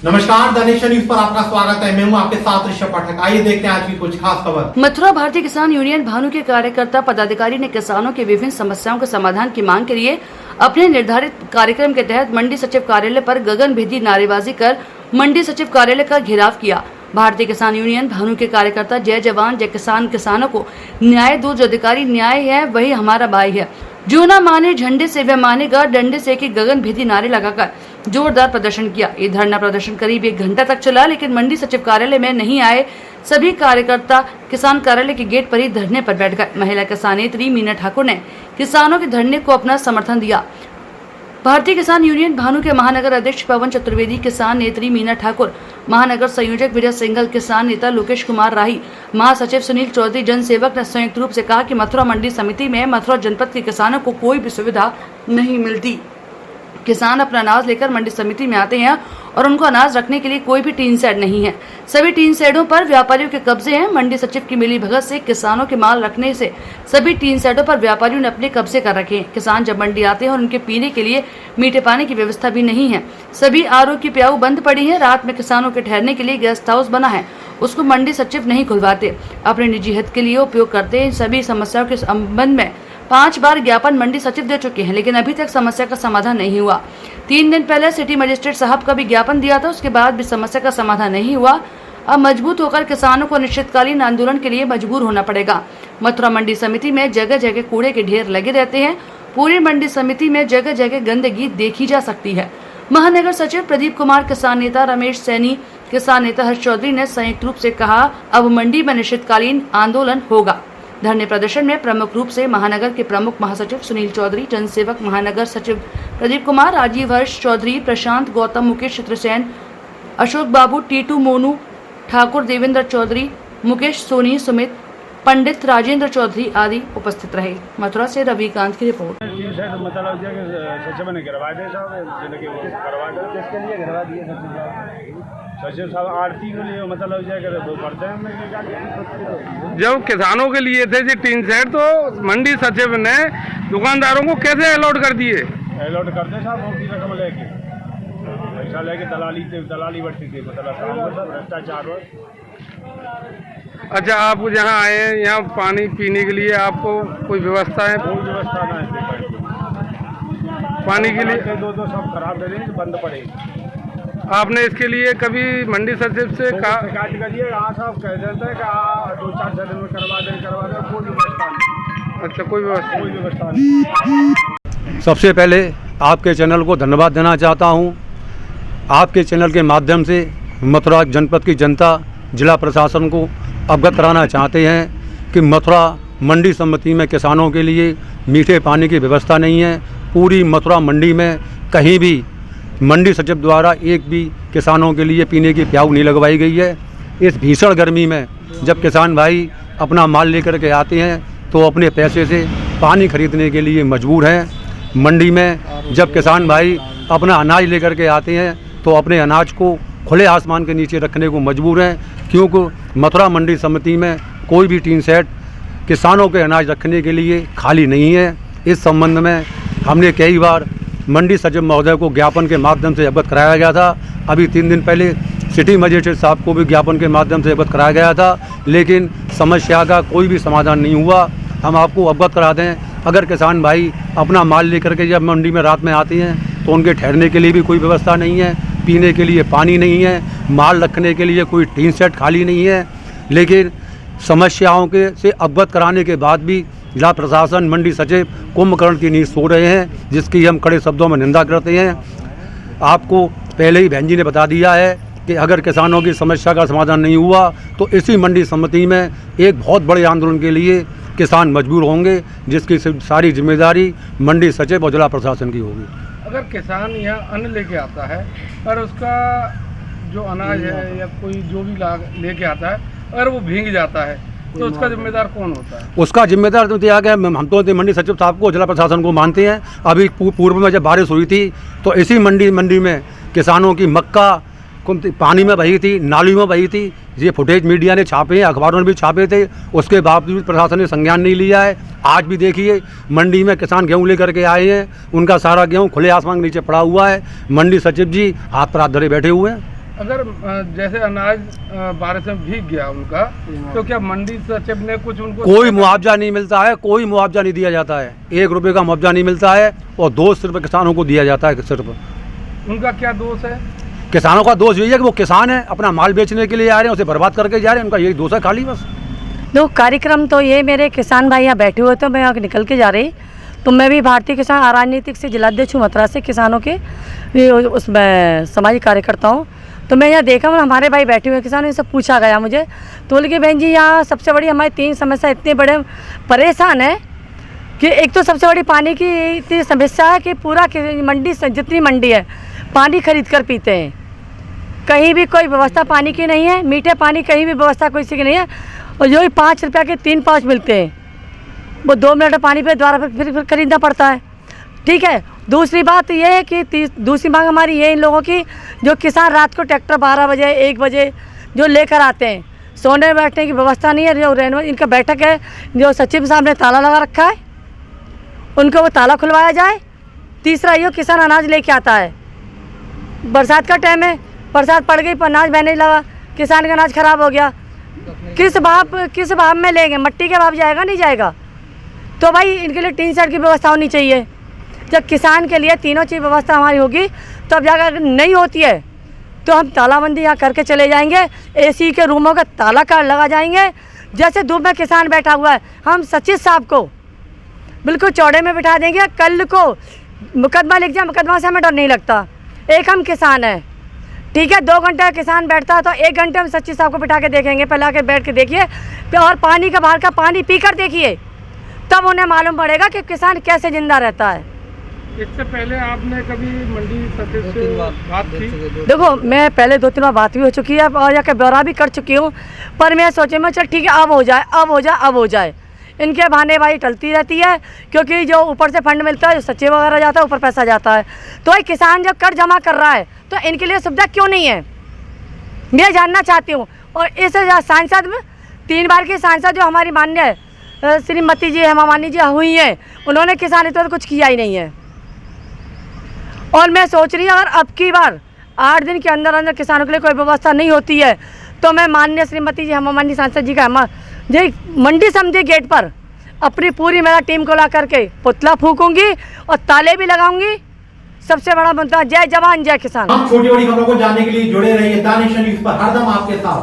नमस्कार, the nation news पर आपका स्वागत है। मैं हूं आपके साथ ऋषभ पाठक। आइए देखते हैं आज की कुछ खास खबर। मथुरा भारतीय किसान यूनियन भानु के कार्यकर्ता पदाधिकारी ने किसानों की विभिन्न समस्याओं के समाधान की मांग के लिए अपने निर्धारित कार्यक्रम के तहत मंडी सचिव कार्यालय पर गगनभेदी नारेबाजी कर मंडी सचिव कार्यालय का घेराव किया। भारतीय किसान यूनियन भानु के कार्यकर्ता जय जवान जय किसान, किसानों को न्याय दो, जो अधिकारी न्याय है वही हमारा भाई है, जो न माने झंडे से वह मानेगा डंडे से, की गगनभेदी नारे लगाकर जोरदार प्रदर्शन किया। ये धरना प्रदर्शन करीब 1 घंटा तक चला, लेकिन मंडी सचिव कार्यालय में नहीं आए सभी कार्यकर्ता किसान कार्यालय के गेट पर ही धरने पर बैठ गए। महिला किसान नेत्री मीना ठाकुर ने किसानों के धरने को अपना समर्थन दिया। भारतीय किसान यूनियन भानु के महानगर अध्यक्ष पवन चतुर्वेदी, किसान नेत्री मीना ठाकुर, महानगर संयोजक विजय सिंघल, किसान नेता लोकेश कुमार राही, महासचिव सुनील चौधरी, जनसेवक ने संयुक्त रूप से कहा कि मथुरा मंडी समिति में मथुरा जनपद के किसानों को कोई भी सुविधा नहीं मिलती। किसान अपना अनाज लेकर मंडी समिति में आते हैं और उनको अनाज रखने के लिए कोई भी टीन शेड नहीं है। सभी टीन शेडों पर व्यापारियों के कब्जे हैं। मंडी सचिव की मिली भगत से किसानों के माल रखने से सभी टीन शेडों पर व्यापारियों ने अपने कब्जे कर रखे हैं। किसान जब मंडी आते हैं और उनके पीने के लिए मीठे पानी की व्यवस्था भी नहीं है। सभी आरओ की प्याऊ बंद पड़ी है। रात में किसानों के ठहरने के लिए गेस्ट हाउस बना है, उसको मंडी सचिव नहीं खुलवाते, अपने निजी हित के लिए उपयोग करते हैं। सभी समस्याओं के संबंध में 5 बार ज्ञापन मंडी सचिव दे चुके हैं, लेकिन अभी तक समस्या का समाधान नहीं हुआ। 3 दिन पहले सिटी मजिस्ट्रेट साहब का भी ज्ञापन दिया था, उसके बाद भी समस्या का समाधान नहीं हुआ। अब मजबूत होकर किसानों को अनिश्चितकालीन आंदोलन के लिए मजबूर होना पड़ेगा। मथुरा मंडी समिति में जगह जगह कूड़े के ढेर लगे रहते हैं। पूरी मंडी समिति में जगह जगह गंदगी देखी जा सकती है। महानगर सचिव प्रदीप कुमार, किसान नेता रमेश सैनी, किसान नेता हर्ष चौधरी ने संयुक्त रूप से कहा, अब मंडी में अनिश्चितकालीन आंदोलन होगा। धरने प्रदर्शन में प्रमुख रूप से महानगर के प्रमुख महासचिव सुनील चौधरी, जनसेवक महानगर सचिव प्रदीप कुमार, राजीव, हर्ष चौधरी, प्रशांत, गौतम, मुकेश, चित्रसेन, अशोक बाबू, टीटू, मोनू ठाकुर, देवेंद्र चौधरी, मुकेश सोनी, सुमित, पंडित, राजेंद्र चौधरी आदि उपस्थित रहे। मथुरा से रविकांत की रिपोर्ट। सचिव साहब आरती के लिए मतलब वो करते हैं। जब किसानों के लिए थे जी टीन शेड, तो मंडी सचिव ने दुकानदारों को कैसे अलॉट कर दिए? अलॉट करते साहब उनकी रकम लेके, पैसा लेके दलाली बढ़ती थी, मतलब भ्रष्टाचार। अच्छा, आप जहाँ आए हैं, यहाँ पानी पीने के लिए आपको कोई व्यवस्था है? कोई व्यवस्था नहीं। पानी के लिए 2 सब खराब दे देंगे, बंद पड़ेगी। आपने इसके लिए कभी मंडी सचिव से कहा? शिकायत करिए, साहब कह देते हैं कि 2-4 दिन में करवा दें, कोई व्यवस्था नहीं। अच्छा, कोई व्यवस्था नहीं। सबसे पहले आपके चैनल को धन्यवाद देना चाहता हूं। आपके चैनल के माध्यम से मथुरा जनपद की जनता, जिला प्रशासन को अवगत कराना चाहते हैं कि मथुरा मंडी समिति में किसानों के लिए मीठे पानी की व्यवस्था नहीं है। पूरी मथुरा मंडी में कहीं भी मंडी सचिव द्वारा एक भी किसानों के लिए पीने की प्याऊ नहीं लगवाई गई है। इस भीषण गर्मी में जब किसान भाई अपना माल लेकर के आते हैं तो अपने पैसे से पानी खरीदने के लिए मजबूर हैं। मंडी में जब किसान भाई अपना अनाज लेकर के आते हैं तो अपने अनाज को खुले आसमान के नीचे रखने को मजबूर हैं, क्योंकि मथुरा मंडी समिति में कोई भी टीन शेड किसानों के अनाज रखने के लिए खाली नहीं है। इस संबंध में हमने कई बार मंडी सचिव महोदय को ज्ञापन के माध्यम से अवगत कराया गया था। अभी 3 दिन पहले सिटी मजिस्ट्रेट साहब को भी ज्ञापन के माध्यम से अवगत कराया गया था, लेकिन समस्या का कोई भी समाधान नहीं हुआ। हम आपको अवगत करा दें, अगर किसान भाई अपना माल लेकर के जब मंडी में रात में आते हैं तो उनके ठहरने के लिए भी कोई व्यवस्था नहीं है, पीने के लिए पानी नहीं है, माल रखने के लिए कोई टीन शेड खाली नहीं है। लेकिन समस्याओं के से अवगत कराने के बाद भी जिला प्रशासन, मंडी सचिव कुंभकर्ण की नींद सो रहे हैं, जिसकी हम कड़े शब्दों में निंदा करते हैं। आपको पहले ही बहन जी ने बता दिया है कि अगर किसानों की समस्या का समाधान नहीं हुआ तो इसी मंडी समिति में एक बहुत बड़े आंदोलन के लिए किसान मजबूर होंगे, जिसकी सारी जिम्मेदारी मंडी सचिव और जिला प्रशासन की होगी। अगर किसान यहाँ अन्न लेके आता है और उसका जो अनाज है या कोई जो भी लेके आता है, अगर वो भीग जाता है तो उसका जिम्मेदार कौन होता है? उसका जिम्मेदार तो दिया गया, हम तो मंडी सचिव साहब को, जिला प्रशासन को मानते हैं। अभी पूर्व में जब बारिश हुई थी तो इसी मंडी में किसानों की मक्का पानी में बही थी, नाली में बही थी। ये फुटेज मीडिया ने छापे हैं, अखबारों ने भी छापे थे, उसके बावजूद प्रशासन ने संज्ञान नहीं लिया है। आज भी देखिए मंडी में किसान गेहूं लेकर के आए हैं, उनका सारा गेहूं खुले आसमान के नीचे पड़ा हुआ है। मंडी सचिव जी हाथ पर हाथ धरे बैठे हुए हैं। अगर जैसे अनाज बारिश में भीग गया उनका, तो क्या मंडी सचिव ने कुछ उनको कोई मुआवजा नहीं मिलता है, कोई मुआवजा नहीं दिया जाता है। 1 रुपये का मुआवजा नहीं मिलता है और 2 सिर्फ किसानों को दिया जाता है। सिर्फ उनका क्या दोष है? किसानों का दोष यही है कि वो किसान है, अपना माल बेचने के लिए आ रहे हैं, उसे बर्बाद करके जा रहे हैं। उनका यही दोष है खाली बस। दो कार्यक्रम तो ये मेरे किसान भाई यहाँ बैठे हुए थे, मैं यहाँ निकल के जा रही, तो मैं भी भारतीय किसान राजनीतिक से जिलाध्यक्ष हूँ मथुरा से, किसानों के उसमें सामाजिक कार्यकर्ता हूँ। तो मैं यहाँ देखा हमारे भाई बैठे हुए किसान, इनसे पूछा गया मुझे, तो बोले कि बहन जी यहाँ सबसे बड़ी हमारी 3 समस्या इतने बड़े परेशान है कि एक तो सबसे बड़ी पानी की इतनी समस्या है कि पूरा मंडी जितनी मंडी है पानी खरीद कर पीते हैं, कहीं भी कोई व्यवस्था पानी की नहीं है, मीठे पानी कहीं भी व्यवस्था कोई सी की नहीं है। और जो 5 रुपये के 3 पाउच मिलते हैं, वो 2 मिनट पानी पे द्वारा फिर खरीदना पड़ता है। ठीक है। दूसरी बात ये है कि दूसरी मांग हमारी ये इन लोगों की, जो किसान रात को ट्रैक्टर 12 बजे 1 बजे जो लेकर आते हैं, सोने बैठने की व्यवस्था नहीं है। जो रहने इनका बैठक है, जो सचिव साहब ने ताला लगा रखा है, उनको वो ताला खुलवाया जाए। तीसरा ये किसान अनाज लेके आता है, बरसात का टाइम है, बरसात पड़ गई, अनाज बहने लगा, किसान का अनाज खराब हो गया, किस भाव में लेंगे? मट्टी के भाव जाएगा नहीं जाएगा? तो भाई इनके लिए टीन शेड की व्यवस्था होनी चाहिए। जब किसान के लिए तीनों चीज़ व्यवस्था हमारी होगी, तो अब जाकर नहीं होती है तो हम तालाबंदी यहाँ करके चले जाएंगे, एसी के रूमों का ताला कार्ड लगा जाएंगे। जैसे धूप में किसान बैठा हुआ है, हम सचिव साहब को बिल्कुल चौड़े में बिठा देंगे। कल को मुकदमा लिख जाए, मुकदमा से हमें डर नहीं लगता। एक हम किसान हैं, ठीक है, 2 घंटे किसान बैठता है तो 1 घंटे हम सचिव साहब को बिठा के देखेंगे। पहले आके बैठ के देखिए और पानी का बाहर का पानी पीकर देखिए, तब उन्हें मालूम पड़ेगा कि किसान कैसे जिंदा रहता है। इससे पहले आपने कभी मंडी सचिव से बात की? देखो मैं पहले 2-3 बार बात भी हो चुकी है और जाकर ब्यौरा भी कर चुकी हूँ, पर मैं सोचे मैं चल ठीक है अब हो जाए। इनके बहाने भाई टलती रहती है, क्योंकि जो ऊपर से फंड मिलता है, जो सचिव वगैरह जाता है, ऊपर पैसा जाता है। तो एक किसान जब कर जमा कर रहा है तो इनके लिए सुविधा क्यों नहीं है, मैं जानना चाहती हूँ। और इस सांसद में 3 बार की सांसद जो हमारी मान्य श्रीमती जी हेमा मालिनी जी हुई हैं, उन्होंने किसान हित में कुछ किया ही नहीं है। और मैं सोच रही हूँ अगर अब की बार 8 दिन के अंदर अंदर किसानों के लिए कोई व्यवस्था नहीं होती है, तो मैं माननीय श्रीमती जी हेमा मालिनी सांसद जी का मंडी समिति गेट पर अपनी पूरी मेरा टीम को ला करके पुतला फूकूंगी और ताले भी लगाऊंगी। सबसे बड़ा मुद्दा जय जवान जय किसान। हम छोटी बड़ी खबरों को जानने के लिए जुड़े रहिए दानिश न्यूज़ पर, हरदम आपके साथ।